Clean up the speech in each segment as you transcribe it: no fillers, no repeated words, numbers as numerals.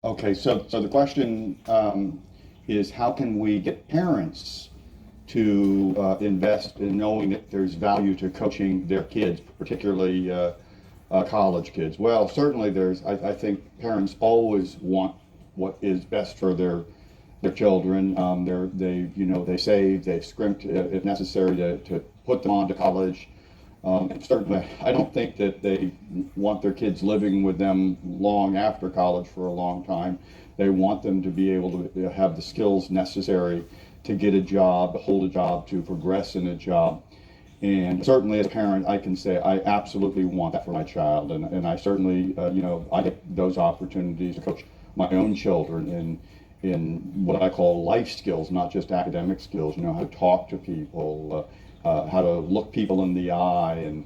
Okay, so the question is how can we get parents to invest in knowing that there's value to coaching their kids, particularly college kids? Well, certainly I think parents always want what is best for their children. They save, they've scrimped if necessary to put them on to college. Certainly, I don't think that they want their kids living with them long after college for a long time. They want them to be able to have the skills necessary to get a job, to hold a job, to progress in a job. And certainly, as a parent, I can say I absolutely want that for my child. And I certainly, I get those opportunities to coach my own children in what I call life skills, not just academic skills. You know, how to talk to people, how to look people in the eye, and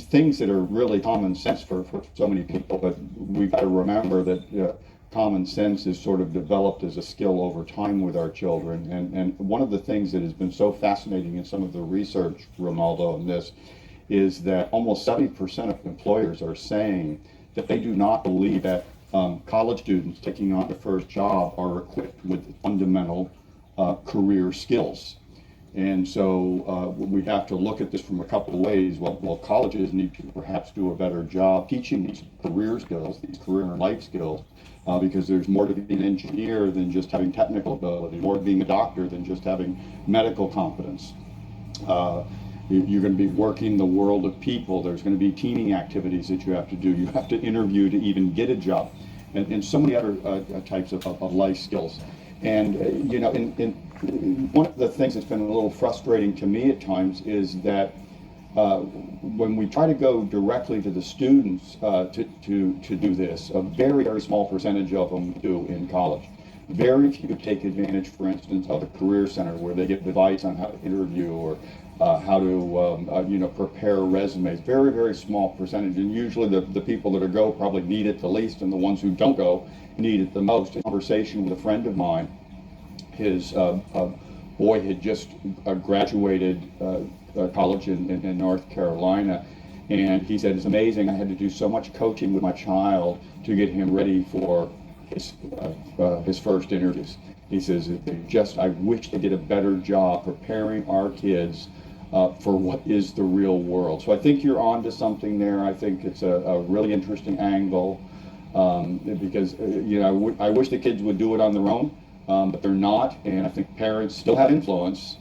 things that are really common sense for so many people. But we've got to remember that common sense is sort of developed as a skill over time with our children. And one of the things that has been so fascinating in some of the research, Romaldo, on this is that almost 70% of employers are saying that they do not believe that college students taking on their first job are equipped with fundamental career skills. And so we have to look at this from a couple of ways. Well, colleges need to perhaps do a better job teaching these career skills, these career and life skills, because there's more to being an engineer than just having technical ability, more to being a doctor than just having medical competence. You're going to be working the world of people. There's going to be teaming activities that you have to do. You have to interview to even get a job, and so many other types of life skills. And in one of the things that's been a little frustrating to me at times is that when we try to go directly to the students to do this, a very, very small percentage of them do in college. Very few take advantage, for instance, of the Career Center, where they get advice on how to interview or how to prepare resumes. Very, very small percentage, and usually the people that go probably need it the least, and the ones who don't go need it the most. In a conversation with a friend of mine, his boy had just graduated college in North Carolina, and he said, it's amazing, I had to do so much coaching with my child to get him ready for his first interviews. He says, I wish they did a better job preparing our kids for what is the real world. So I think you're on to something there. I think it's a really interesting angle, because I wish the kids would do it on their own, but they're not, and I think parents still have influence.